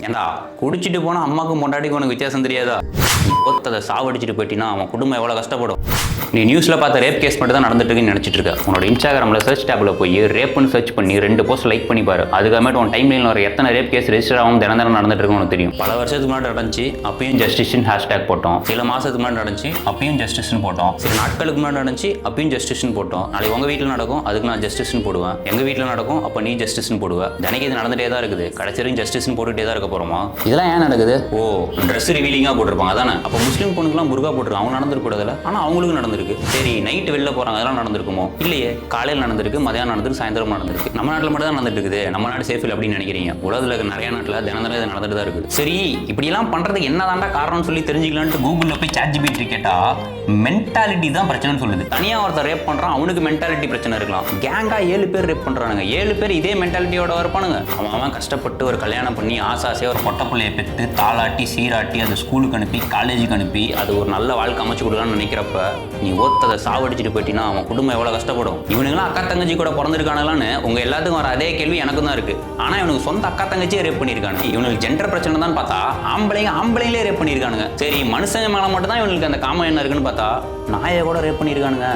ஏண்டா குடிச்சிட்டு போனால் அம்மாவுக்கும் பொண்டாட்டிக்கும் உனக்கு வித்தியாசம் தெரியாதா? நீ ஒத்ததை சாவடிச்சிட்டு போயிட்டீங்கன்னா அவன் குடும்பம் எவ்வளோ கஷ்டப்படும். நீ நியூஸில் பார்த்த ரேப் கேஸ் மட்டும் தான் நடந்துட்டு இருக்குன்னு நினச்சிட்டு இருக்க. உன்னோட இன்ஸ்டாகிராமில் சர்ச் டேபில் போய் ரேப்னு சர்ச் பண்ணி 2 போஸ்ட் லைக் பண்ணி பாரு. அதுக்கப்புறமேட்டு உன் டைம் லைனில் ஒரு எத்தனை ரேப் கேஸ் ரெஜிஸ்டர் ஆகும் தினம் நடந்துட்டு இருக்குன்னு உனக்கு தெரியும். பல வருஷத்துக்கு முன்னாடி நடந்துச்சு, அப்பயும் ஜஸ்டிஸ்னு ஹேஷ்டேக் போட்டோம். சில மாதத்துக்கு முன்னாடி நடந்துச்சு, அப்பயும் ஜஸ்டிஸ்னு போட்டோம். சில நாட்களுக்கு முன்னாடி நடந்துச்சு, அப்பயும் ஜஸ்டிஸ்னு போட்டோம். நாளைக்கு உங்கள் வீட்டில் நடக்கும், அதுக்கு நான் ஜஸ்டிஸ்னு போடுவேன். எங்கள் வீட்டில் நடக்கும், அப்போ நீ ஜஸ்டிஸ்னு போடுவேன். தினைக்கு இது நடந்துகிட்டே தான் இருக்குது. கடைசி வரைக்கும் ஜஸ்டிஸ்னு போட்டுகிட்டே தான் இருக்க போகிறோமா? இதெல்லாம் ஏன் நடக்குது? ஓ, ட்ரெஸ் ரிவீலிங்காக போட்டிருப்பாங்க அதானே. அப்போ முஸ்லீம் பொண்ணுக்குலாம் புர்கா போட்டிருக்காங்க, அவங்க நடந்துருக்கூடாதுல. ஆனால் அவங்களுக்கு நடந்திருக்கு. சரி, நைட்டு வெளில போகிறாங்க, அதெல்லாம் நடந்திருக்குமோ? இல்லையே, காலையில் நடந்திருக்கு, மதியானம் நடந்திருக்கு, சாயந்தரம் நடந்திருக்கு. நம்ம நாட்டில் மட்டும் தான் நடந்துட்டு இருக்குது. நம்ம நாடு சேஃப் இல்லை அப்படின்னு நினைக்கிறீங்க? உலகத்தில் இருக்க நிறைய நாட்டில் தினம் இது நடந்துட்டு தான் இருக்குது. சரி, இப்படிலாம் பண்ணுறதுக்கு என்னதாண்டா காரணம்னு சொல்லி தெரிஞ்சுக்கலான்ட்டு கூகுளில் போய் ChatGPT கேட்டா மென்டாலிட்டி தான் பிரச்சனைன்னு சொல்லுது. தனியாக ஒருத்தர் ரேப் பண்ணுறான், அவனுக்கு மென்டாலிட்டி பிரச்சனை இருக்கலாம். கேங்காக 7 பேர் ரேப் பண்ணுறானுங்க. 7 பேர் இதே மென்டாலிட்டியோட இருப்பானுங்க. அவன் கஷ்டப்பட்டு ஒரு கல்யாணம் பண்ணி ஆசாசியாக ஒரு பொட்டை பிள்ளையை பெற்று தாளாட்டி சீராட்டி அதை ஸ்கூலுக்கு அனுப்பி காலேஜுக்கு அனுப்பி அது ஒரு நல்ல வாழ்க்கை அமைச்சு கொடுக்கலான்னு நினைக்கிறப்ப நீ ஒத்ததை சாவடிச்சிட்டு போயிட்டீங்கன்னா அவன் குடும்பம் எவ்வளோ கஷ்டப்படும். இவனுங்களாம் அக்கா தங்கச்சி கூட பிறந்திருக்கானுங்களான்னு உங்கள் எல்லாத்துக்கும் வர அதே கேள்வி எனக்கும் தான் இருக்குது. ஆனால் இவனுக்கு சொந்த அக்கா தங்கச்சியே ரேப் பண்ணியிருக்காங்க. இவனுக்கு ஜெண்டர் பிரச்சனை தான் பார்த்தா ஆம்பளைங்களே ரேப் பண்ணியிருக்கானுங்க. சரி, மனுஷங்க மேலே மட்டும் தான் இவனுக்கு அந்த காமம் என்ன இருக்குன்னு பார்த்தா நாயை கூட ரேப் பண்ணியிருக்கானுங்க.